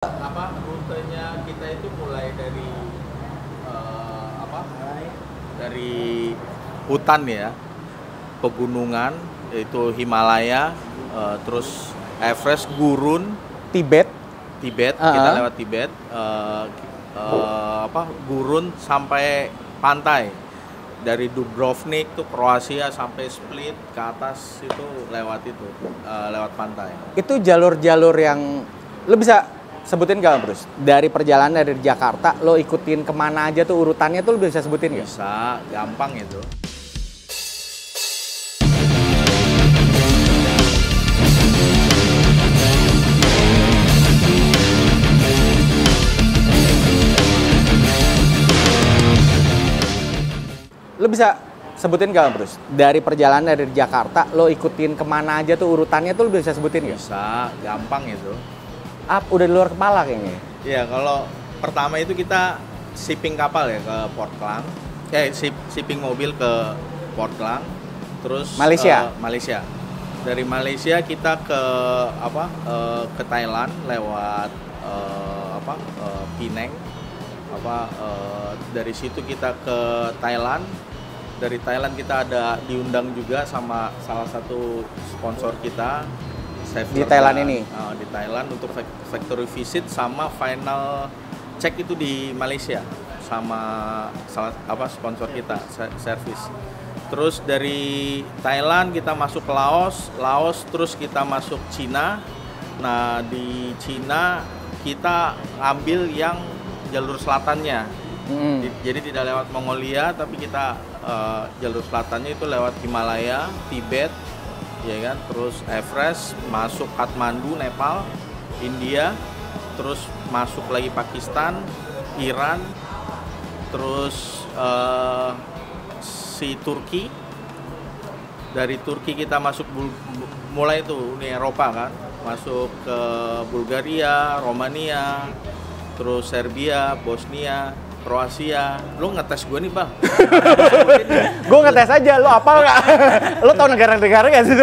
Rutenya kita itu mulai dari dari hutan ya, pegunungan yaitu Himalaya, terus Everest, Gurun, Tibet. Kita lewat Tibet, Gurun sampai pantai dari Dubrovnik tuh Kroasia sampai Split ke atas itu lewat lewat pantai. Itu jalur-jalur yang lo bisa sebutin gak, Bruce? Dari perjalanan dari Jakarta, lo ikutin kemana aja tuh urutannya tuh lo bisa sebutin gak? Bisa, gampang itu. Lo bisa sebutin gak, Bruce? Dari perjalanan dari Jakarta, lo ikutin kemana aja tuh urutannya tuh lo bisa sebutin gak? Bisa, gampang itu. Udah di luar kepala kayaknya. Iya, kalau pertama itu kita shipping kapal ya ke Port Klang. Shipping mobil ke Port Klang. Terus Malaysia. Malaysia. Dari Malaysia kita ke Thailand lewat Penang. Dari situ kita ke Thailand. Dari Thailand kita ada diundang juga sama salah satu sponsor kita. Di Thailand ini? Di Thailand untuk factory visit sama final check itu di Malaysia sama sponsor kita, service. Terus dari Thailand kita masuk ke Laos terus kita masuk Cina. Nah di Cina kita ambil yang jalur selatannya. Jadi tidak lewat Mongolia tapi kita jalur selatannya itu lewat Himalaya, Tibet, ya kan, terus Everest, masuk Kathmandu, Nepal, India, terus masuk lagi Pakistan, Iran, terus Turki. Dari Turki kita masuk mulai itu Uni Eropa kan, masuk ke Bulgaria, Romania, terus Serbia, Bosnia, Kroasia. Lu ngetes gue nih, Bang. Gue ngetes aja, lo apal nggak? Lo tau negara-negara nggak sih?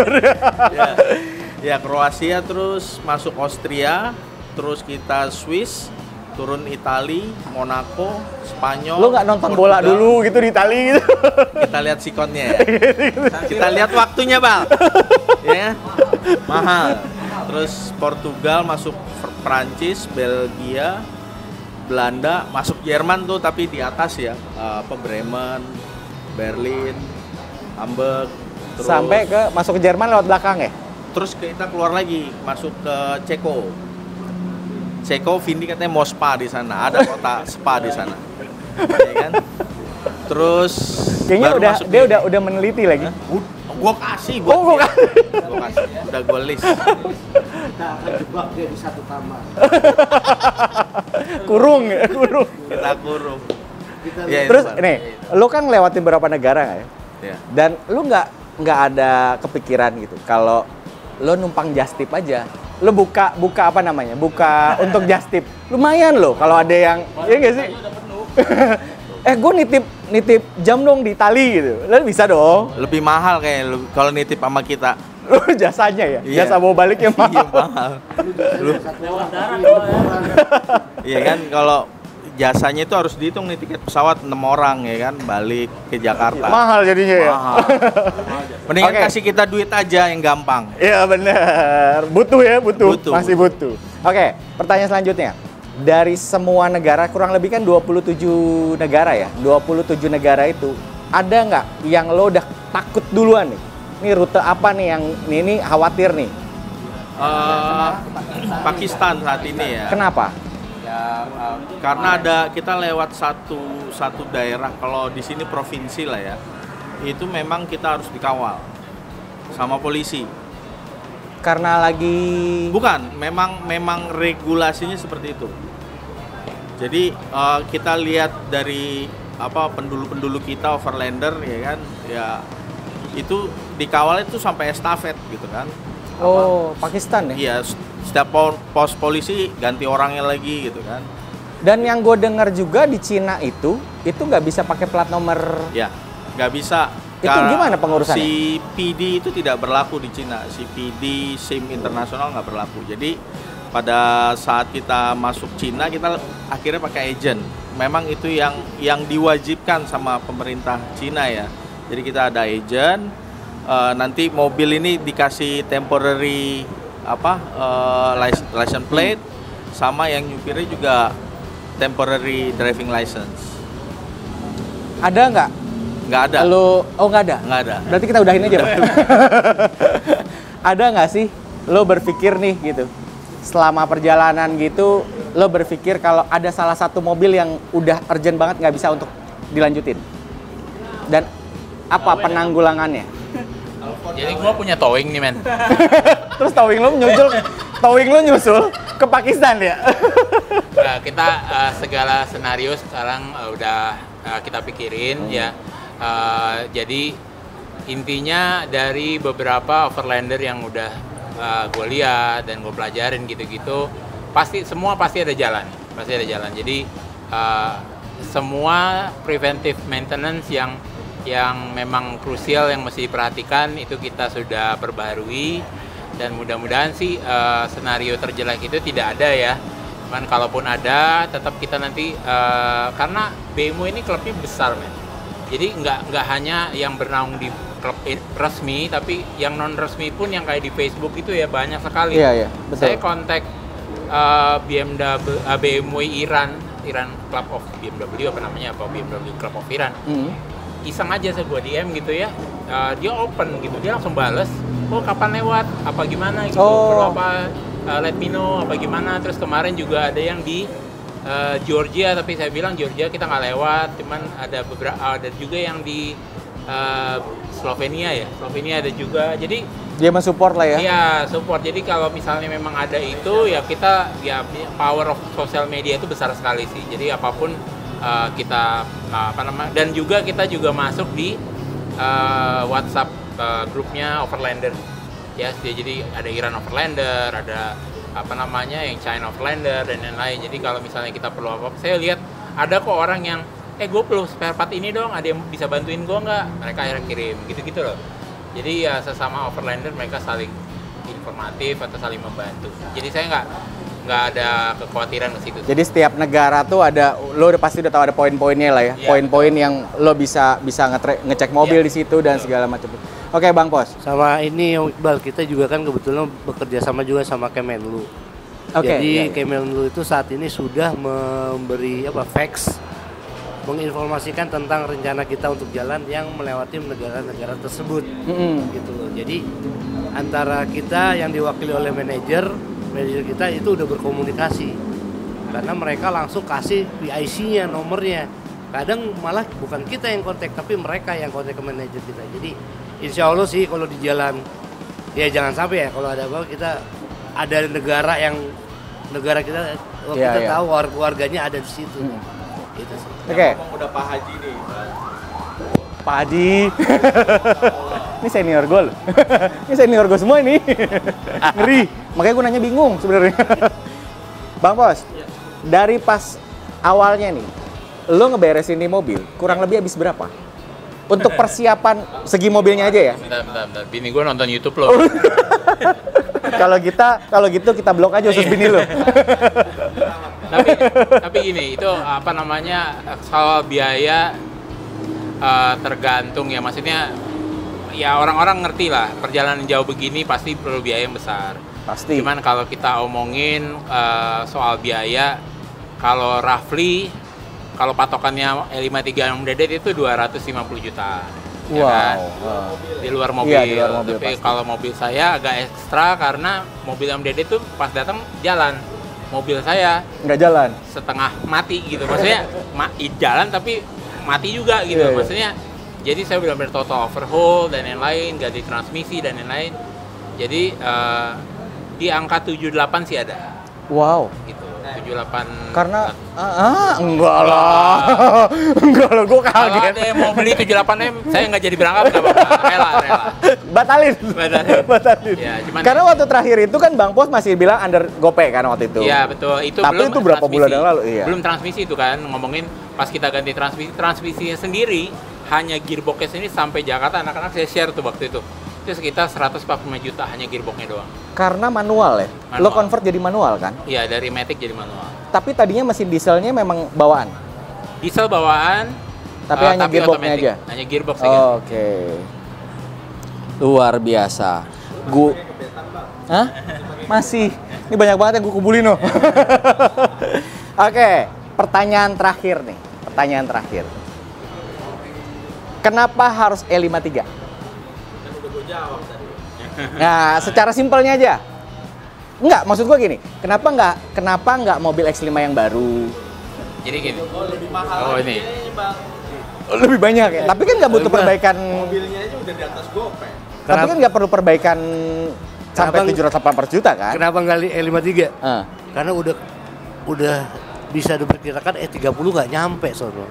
Ya, Kroasia, terus masuk Austria, terus kita Swiss, turun Itali, Monaco, Spanyol. Lo nggak nonton Portugal bola dulu gitu di Itali gitu? Kita lihat sikonnya ya. Kita lihat waktunya, Bang. Ya, mahal. Terus Portugal, masuk Prancis, Belgia, Belanda, masuk Jerman tuh tapi di atas ya, Bremen, Berlin, Hamburg, terus sampai masuk ke Jerman lewat belakang ya? Terus kita keluar lagi, masuk ke Ceko, Vindi katanya mau spa di sana, ada kota spa di sana, ya kan? Terus kayaknya udah meneliti lagi. Gua kasih buat gua kasih, udah gua list. Kita akan jebak dia di satu kamar. kurung. Kita kurung. Ya, terus nih, lo kan lewatin beberapa negara nggak ya? Ya. Dan lo nggak ada kepikiran gitu kalau lo numpang just tip aja, lo buka apa namanya? Buka untuk just tip. Lumayan lo kalau ada yang ya nggak sih? Gue nitip jam dong di Itali gitu. Lo bisa dong. Lebih mahal kayak kalau nitip sama kita. Lu jasanya ya? Iya. Jasa bawa baliknya mahal. Iya, mahal. Lewat darat ya. Iya kan, kalau jasanya itu harus dihitung nih, tiket pesawat 6 orang ya kan, balik ke Jakarta. Mahal jadinya ya? Mahal. Mendingan kasih kita duit aja yang gampang. Iya bener. Butuh ya, butuh. Masih butuh. Oke, pertanyaan selanjutnya. Dari semua negara, kurang lebih kan 27 negara ya? 27 negara itu, ada nggak yang lo udah takut duluan nih? Ini rute apa nih yang ini khawatir nih? Pakistan saat ini ya. Kenapa? Karena kita lewat satu daerah, kalau di sini provinsi lah ya. Itu memang kita harus dikawal sama polisi. Karena lagi Bukan, memang regulasinya seperti itu. Jadi kita lihat dari pendulu-pendulu kita, overlander ya kan, ya itu dikawal itu sampai estafet gitu kan. Pakistan ya? Iya, setiap pos polisi ganti orangnya lagi gitu kan. Dan yang gue dengar juga di Cina itu nggak bisa pakai plat nomor. Ya, nggak bisa. Itu gimana pengurusannya? Si PD itu tidak berlaku di Cina. Si PD SIM internasional nggak berlaku. Jadi Pada saat kita masuk Cina, kita akhirnya pakai agent. Memang itu yang diwajibkan sama pemerintah Cina ya. Jadi kita ada agent, nanti mobil ini dikasih temporary license plate, sama yang nyupirnya juga temporary driving license. Ada nggak? Nggak ada. Nggak ada? Nggak ada. Berarti kita udahin aja, Bang. Ada nggak sih lo berpikir nih gitu, selama perjalanan gitu, lo berpikir kalau ada salah satu mobil yang udah urgent banget nggak bisa untuk dilanjutin? Dan apa penanggulangannya? Jadi gue punya towing nih, men. Terus towing lo nyusul ke Pakistan ya? Nah, kita segala senario sekarang udah kita pikirin ya. Jadi intinya dari beberapa overlander yang udah gue lihat dan gue pelajarin gitu-gitu, semua pasti ada jalan. Jadi semua preventive maintenance yang memang krusial yang mesti diperhatikan itu kita sudah perbaharui, dan mudah-mudahan sih senario terjelek itu tidak ada ya. Cuman kalaupun ada, tetap kita nanti karena BMW ini klubnya besar, men. Jadi nggak hanya yang bernaung di klub resmi, tapi yang non resmi pun yang kayak di Facebook itu ya banyak sekali. Iya, betul. Saya kontak BMW Iran Club of BMW BMW Club of Iran. Iseng aja saya gue DM gitu ya, dia open gitu, dia langsung bales, oh kapan lewat, apa gimana gitu, perlu apa, let me know, apa gimana. Terus kemarin juga ada yang di Georgia, tapi saya bilang Georgia kita nggak lewat, cuman ada juga yang di Slovenia ada juga. Jadi dia mensupport lah ya? Iya, support. Jadi kalau misalnya memang ada itu ya kita, ya power of social media itu besar sekali sih. Jadi apapun kita dan juga kita juga masuk di WhatsApp grupnya Overlander ya. Jadi ada Iran Overlander, ada yang China Overlander dan lain-lain. Jadi kalau misalnya kita perlu apa-apa, saya lihat ada kok orang yang gue perlu spare part ini dong, ada yang bisa bantuin gue nggak? Mereka akhirnya kirim gitu-gitu loh. Jadi ya sesama Overlander mereka saling informatif atau saling membantu. Jadi saya nggak ada kekhawatiran ke situ. Jadi setiap negara tuh lo pasti udah tahu ada poin-poinnya lah ya, poin-poin yang lo bisa ngecek mobil di situ dan segala macam. Oke, Bang Pos. Sama ini Iqbal, kita juga kan kebetulan bekerja sama juga sama Kemenlu. Jadi Kemenlu itu saat ini sudah memberi fax, menginformasikan tentang rencana kita untuk jalan yang melewati negara-negara tersebut. Gitu loh. Jadi antara kita yang diwakili oleh manajer kita itu udah berkomunikasi, karena mereka langsung kasih PIC-nya, nomornya. Kadang malah bukan kita yang kontak, tapi mereka yang kontak ke manajer kita. Jadi insya Allah sih kalau di jalan, ya jangan sampai ya kalau ada apa, kita ada negara kita kita tahu warganya ada di situ. Gitu sih. Oke. Udah Pak Haji nih. Pak Haji. Ini senior gue loh. Ini senior gue semua ini. Ngeri. Makanya gue nanya bingung sebenarnya. Bang Pos, dari pas awalnya nih, lo ngeberesin di mobil, kurang lebih habis berapa? Untuk persiapan segi mobilnya aja ya? Bentar. Bini gue nonton YouTube lo. Kalau gitu kita blok aja usus bini lo. Tapi gini, itu soal biaya tergantung ya, maksudnya ya orang-orang ngerti lah, perjalanan jauh begini pasti perlu biaya yang besar. Pasti. Cuman kalau kita omongin soal biaya, kalau roughly, kalau patokannya L53DD itu 250 juta. Wow. Ya kan? Di luar mobil. Iya, di luar mobil. Tapi pasti. kalau mobil saya agak ekstra karena mobil MDD itu pas datang jalan. Mobil saya nggak jalan, setengah mati gitu. Maksudnya jalan tapi mati juga gitu. Maksudnya jadi saya benar-benar total overhaul dan lain-lain, ganti transmisi dan lain-lain. Jadi di angka 78 sih ada. Wow. Gitu. 78. Karena enggak lah. Enggak lah, gue Kalau kaget. ada yang mau beli 78M, saya nggak jadi berangkat, nggak apa-apa. Rela. Batalin. Ya, cuman Karena waktu terakhir itu kan Bang Pos masih bilang under GoPay kan waktu itu. Iya, betul. Tapi itu berapa bulan yang lalu? Iya. Belum transmisi itu kan, ngomongin pas kita ganti transmisinya sendiri, hanya gearbox ini sampai Jakarta, anak-anak saya share tuh waktu itu. itu sekitar 145 juta hanya gearboxnya doang. Karena manual ya? Manual. Lo convert jadi manual kan? Iya, dari Matic jadi manual. Tapi tadinya mesin dieselnya memang bawaan? Diesel bawaan, Tapi hanya gearboxnya automatic. aja? Hanya gearbox aja. Oke. Luar biasa. Hah? Masih. Ini banyak banget yang gue kumpulin loh. Oke, pertanyaan terakhir nih. Pertanyaan terakhir. Kenapa harus E53? Kan udah gue jawab tadi. Nah, secara simpelnya aja. Enggak, maksud gue gini. Kenapa enggak mobil X5 yang baru? Jadi gini. Oh, lebih mahal. Oh, ini. Bang. Lebih banyak ya. Tapi kan nggak butuh perbaikan. Mobilnya aja udah di atas GoPay. Tapi kan nggak perlu perbaikan sampai Kenapa- 780 juta kan? Kenapa nggak E53? Ah. Karena udah bisa diperkirakan E30 nggak nyampe sono.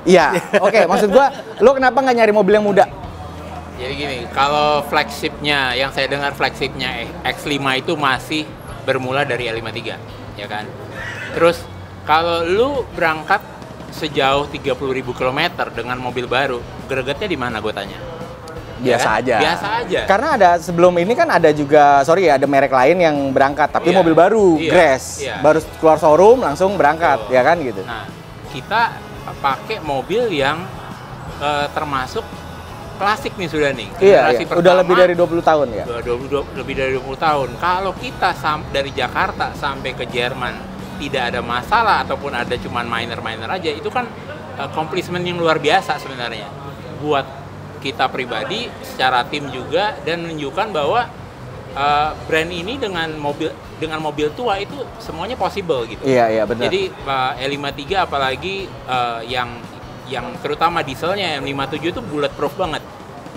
Iya, oke. Maksud gua, lo kenapa nggak nyari mobil yang muda? Jadi gini, kalau flagshipnya, yang saya dengar flagshipnya X5 itu masih bermula dari E53, ya kan? Terus kalau lu berangkat sejauh 30.000 km dengan mobil baru, gregetnya di mana gue tanya? Biasa Ya kan? aja. Biasa aja. Karena ada sebelum ini kan ada juga, ada merek lain yang berangkat, tapi Iya. mobil baru, Iya. Grass, Iya. baru keluar showroom langsung berangkat, Betul. ya kan gitu. Nah, kita pakai mobil yang termasuk klasik nih sudah nih. Iya, Generasi udah lebih dari 20 tahun ya. lebih dari 20 tahun. Kalau kita dari Jakarta sampai ke Jerman tidak ada masalah ataupun ada cuman minor aja, itu kan accomplishment yang luar biasa sebenarnya buat kita pribadi secara tim juga, dan menunjukkan bahwa brand ini dengan mobil tua itu semuanya possible gitu. Iya, benar. Jadi E53 apalagi yang terutama dieselnya M57 itu bulletproof banget.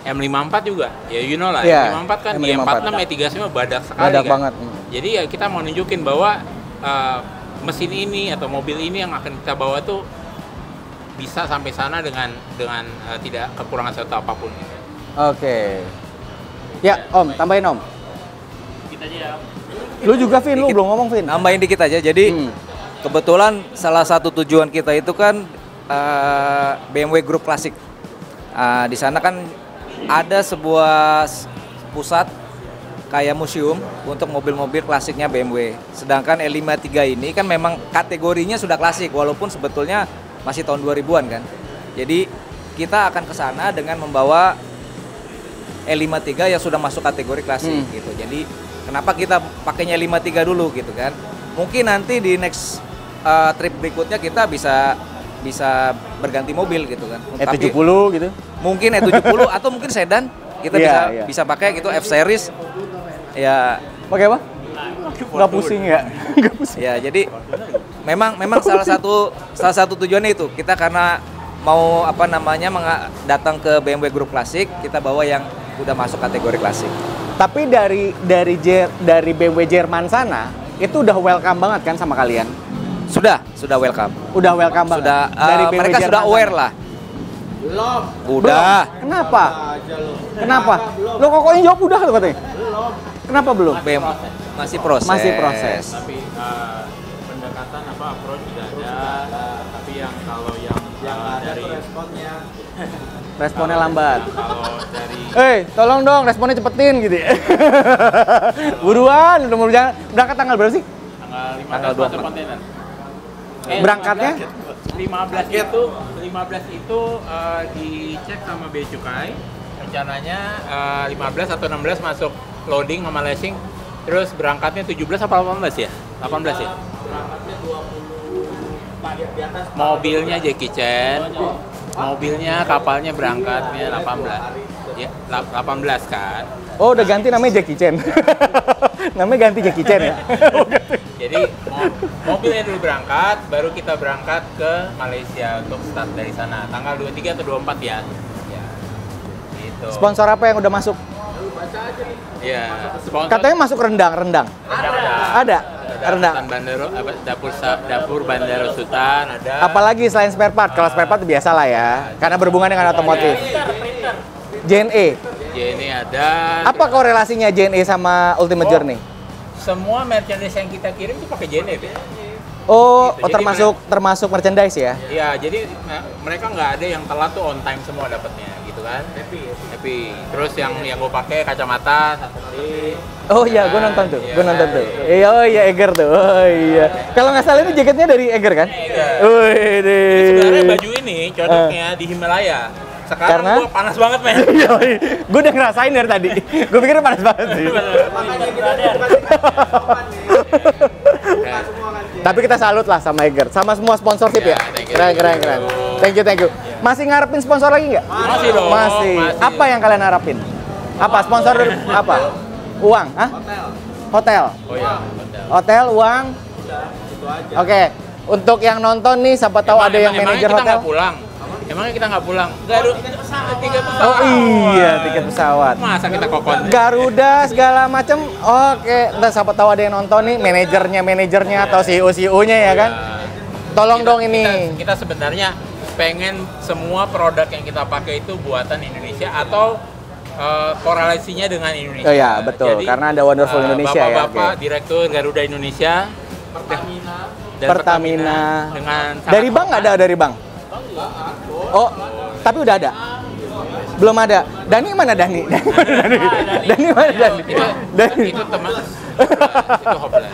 M54 juga, ya you know lah, Iya, M54 kan, M54. M46, E35 badak sekali Badak kan. banget. Jadi ya kita mau nunjukin bahwa mesin ini atau mobil ini yang akan kita bawa tuh bisa sampai sana dengan tidak kekurangan suatu apapun. Oke. Ya, Om, tambahin Om. Kita aja ya. Lu juga, Vin, lu belum ngomong, Vin. Nambahin dikit aja. Jadi kebetulan salah satu tujuan kita itu kan BMW Group Klasik. Di sana kan ada sebuah pusat kayak museum untuk mobil-mobil klasiknya BMW. Sedangkan E53 ini kan memang kategorinya sudah klasik walaupun sebetulnya masih tahun 2000-an kan. Jadi kita akan ke sana dengan membawa E53 yang sudah masuk kategori klasik gitu. Jadi kenapa kita pakainya E53 dulu gitu kan? Mungkin nanti di next trip berikutnya kita bisa berganti mobil gitu kan. E70 gitu. Mungkin E70 atau mungkin sedan kita Iya. bisa pakai gitu F series. Ya, Pakai apa? Nggak pusing ya? Nggak pusing. ya jadi memang salah satu tujuannya itu kita karena mau datang ke BMW Group Klasik, kita bawa yang udah masuk kategori klasik. Tapi dari BMW Jerman sana itu udah welcome banget kan sama kalian? Sudah welcome. Udah welcome banget. Sudah dari BMW mereka Jerman sudah aware sana. lah. Belum. Udah. Kenapa? Aja lu. Kenapa? Lo kokoknya jawab udah tuh katanya. Kenapa belum? Masih proses. Masih proses. Tapi pendekatan approach sudah ada, tapi kalau yang Ada dari tuh responnya. Responnya lambat. kalau dari Tolong dong responnya cepetin gitu ya. Buruan, udah mau berangkat tanggal berapa sih? tanggal 15 masuk kontainer. Berangkatnya? 15 itu dicek sama Bea Cukai. Rencananya 15 atau 16 masuk loading sama lashing. Terus berangkatnya 17 apa 18 ya? 18 ya? Berangkatnya 20 di atas. Mobilnya Jackie Chan. Mobilnya kapalnya berangkatnya 18. Ya, 18 kan. Oh, udah ganti namanya Jackie Chan. Namanya ganti Jackie Chan ya. Jadi mobilnya dulu berangkat, baru kita berangkat ke Malaysia untuk start dari sana. Tanggal 23 atau 24 ya. Ya. Gitu. Sponsor apa yang udah masuk? Ya, sponsor. Katanya masuk rendang. Ada. Rendang. Sultan Bandero, dapur Bandero Sultan ada. Apalagi selain spare part? Kalau spare part biasa lah ya, karena berhubungan dengan otomotif. JNE. JNE ada. Apa korelasinya JNE sama Ultimate Journey? Semua merchandise yang kita kirim itu pakai JNE, Be. Oh, Gitu. Jadi termasuk merchandise ya? Iya, jadi mereka nggak ada yang telat tuh, on time semua dapatnya gitu. kan. Happy. Terus yang gue pakai kacamata Saturday. Oh iya, gue nonton tuh. Gue nonton tuh. Oh iya, Eiger tuh. Oh iya. Kalau nggak salah ini jaketnya dari Eiger kan? Eiger. Wih. Sebenarnya baju ini cocoknya di Himalaya. Sekarang Karena? gue panas banget, men. Gue udah ngerasain dari tadi. Gue pikirnya panas banget sih. Tapi kita salut lah sama Eiger, sama semua sponsorship ya. Keren. Thank you. Masih ngarepin sponsor lagi nggak? Masih dong. Masih. Apa yang kalian harapin? Apa sponsor apa? Uang? Hah? Hotel. Oh iya, Hotel, uang. Oke. Untuk yang nonton nih, siapa tahu ada yang manajer kita hotel. nggak pulang. Emangnya kita nggak pulang? Tiket pesawat. Oh iya, tiket pesawat. Masa kita kokon? Garuda segala macem. Oke, ntar siapa tahu ada yang nonton nih, manajernya atau CEO-nya ya kan. Tolong dong ini. Kita sebenarnya pengen semua produk yang kita pakai itu buatan Indonesia atau korelasinya dengan Indonesia. Oh ya, betul. Jadi, karena ada Wonderful Indonesia ya. Bapak Direktur Garuda Indonesia, Pertamina dengan dari bank nggak ada dari bank? Oh, tapi udah ada. Belum ada. Dani mana Dani? Dani mana Dani? Itu teman. Itu hopeless.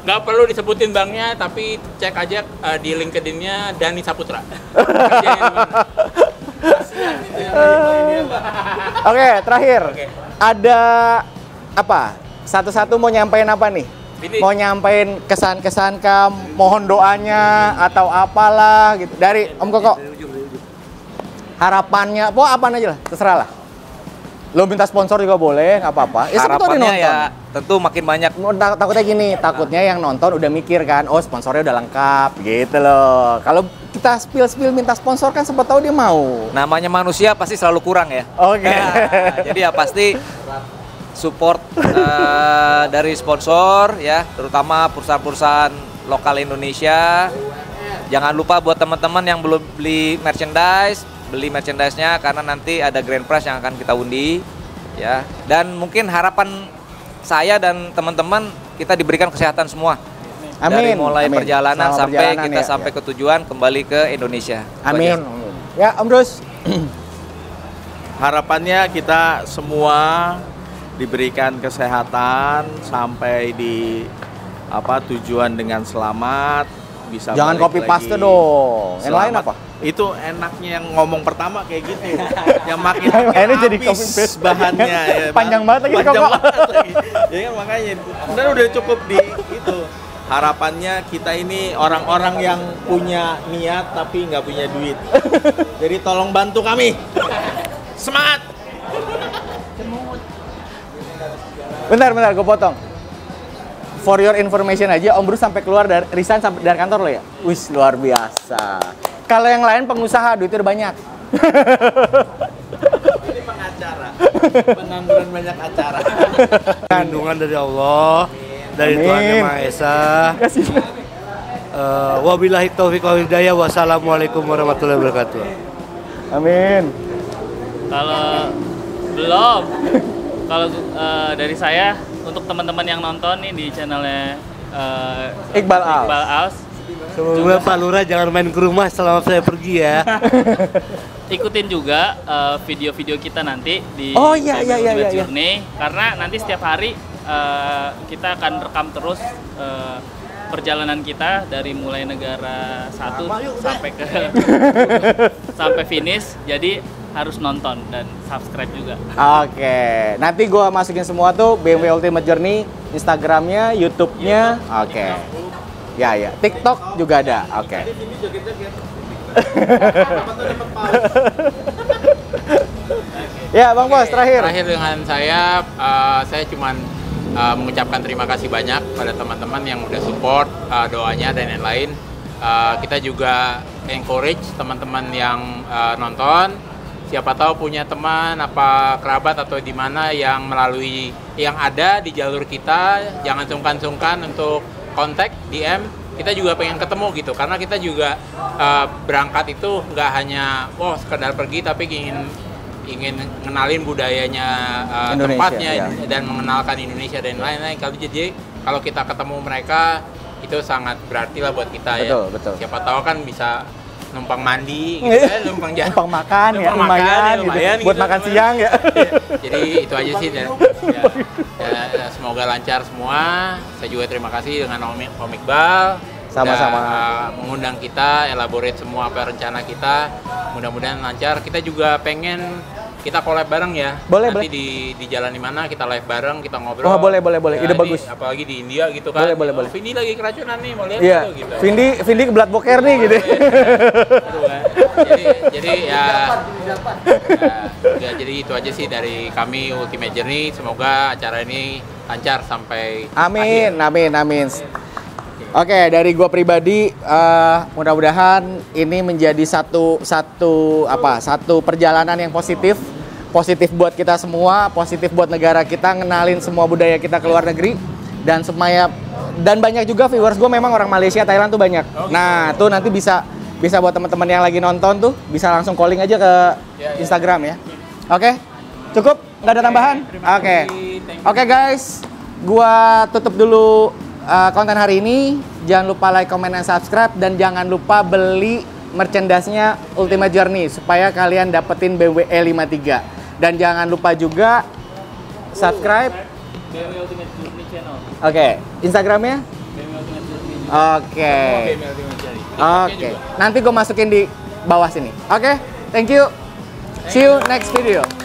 Nggak perlu disebutin banknya, tapi cek aja di LinkedIn-nya Dani Saputra. Oke, terakhir. Ada apa? Satu-satu mau nyampein apa nih? Mau nyampein kesan-kesan mohon doanya atau apalah gitu. Dari Om Koko. Harapannya, apa aja lah, terserah lah. Lo minta sponsor juga boleh, nggak apa-apa. Harapannya ya tentu makin banyak. Takutnya gini, takutnya yang nonton udah mikir kan, oh sponsornya udah lengkap gitu loh. Kalau kita spill minta sponsor kan sempat tahu dia mau. Namanya manusia pasti selalu kurang ya. Oke. Nah, jadi ya pasti support dari sponsor ya, terutama perusahaan-perusahaan lokal Indonesia. Jangan lupa buat teman-teman yang belum beli merchandise-nya karena nanti ada grand prize yang akan kita undi ya. Dan mungkin harapan saya dan teman-teman kita diberikan kesehatan semua. Amin. Dari mulai perjalanan sampai kita ya, sampai ke tujuan kembali ke Indonesia. Amin. Ya, Om Brus. Harapannya kita semua diberikan kesehatan sampai di tujuan dengan selamat, bisa jangan copy paste dong. Yang lain apa? Itu enaknya yang ngomong pertama kayak gitu. Yang makin ini jadi copy habis paste bahannya ya, panjang banget lagi panjang banget lagi. Ya kan makanya sebenarnya udah cukup di itu. Harapannya kita ini orang-orang yang punya niat tapi nggak punya duit. Jadi tolong bantu kami. Semangat. Bentar, gue potong. For your information aja, Om Brus sampai keluar resign dari kantor lo ya? Wis, luar biasa. Kalau yang lain pengusaha, duitnya udah banyak. Ini pengacara. Pengangguran banyak acara. Perlindungan dari Allah, dari Amin. Tuhan Yang Maha Esa. Wabillahi taufiq wal hidayah. Wassalamualaikum warahmatullahi wabarakatuh. Amin. Kalau belum, kalau dari saya untuk teman-teman yang nonton nih di channelnya Iqbal Als, Semoga Pak Lurah jangan main ke rumah selama saya pergi ya. ikutin juga video-video kita nanti di iya. Journey, karena nanti setiap hari kita akan rekam terus perjalanan kita dari mulai negara 1 sampai ke sampai finish. Jadi harus nonton dan subscribe juga. Oke, nanti gua masukin semua tuh BMW Ultimate Journey, Instagramnya, YouTube-nya. Oke. Ya. TikTok juga ada. Oke. Ya, Bang Bos, terakhir. Terakhir dengan saya cuman mengucapkan terima kasih banyak pada teman-teman yang udah support doanya dan lain-lain. Kita juga encourage teman-teman yang nonton. Siapa tahu punya teman, kerabat atau di mana yang melalui yang ada di jalur kita, jangan sungkan-sungkan untuk kontak, DM. Kita juga pengen ketemu gitu, karena kita juga berangkat itu nggak hanya sekedar pergi, tapi ingin ngenalin budayanya tempatnya dan mengenalkan Indonesia dan lain-lain. Jadi kalau kita ketemu mereka itu sangat berarti lah buat kita. Betul. Siapa tahu kan bisa numpang mandi, gitu kan, numpang jalan, numpang makan ya, lumayan, gitu. lumayan Buat gitu, makan lumayan. siang ya. Jadi itu aja sih. Semoga lancar semua. Saya juga terima kasih dengan Om Iqbal. Sama-sama. Mengundang kita, elaborate semua apa rencana kita. Mudah-mudahan lancar. Kita juga pengen kita collab bareng ya. Boleh, Nanti boleh. di jalan di mana kita live bareng, kita ngobrol. Oh, boleh. Ide ini, bagus. Apalagi di India gitu kan. Boleh. Vindi lagi keracunan nih, mau lihat Iya. gitu. Vindi kebelat boker nih gitu. Jadi jadi itu aja sih dari kami Ultimate Journey. Semoga acara ini lancar sampai akhir. Amin. Oke, dari gua pribadi mudah-mudahan ini menjadi satu perjalanan yang positif buat kita semua, positif buat negara kita, ngenalin semua budaya kita ke luar negeri dan banyak juga viewers gue memang orang Malaysia, Thailand tuh banyak. Nah, tuh nanti bisa buat teman-teman yang lagi nonton tuh bisa langsung calling aja ke Instagram ya. Oke, cukup? Nggak ada tambahan? Oke guys, gua tutup dulu konten hari ini. Jangan lupa like, comment, dan subscribe, dan jangan lupa beli merchandise-nya Ultimate Journey supaya kalian dapetin BMW E53. Dan jangan lupa juga subscribe BMW Ultimate Journey channel. Oke, Instagramnya? BMW Ultimate Journey. Oke. Nanti gue masukin di bawah sini. Oke, thank you. See you next video.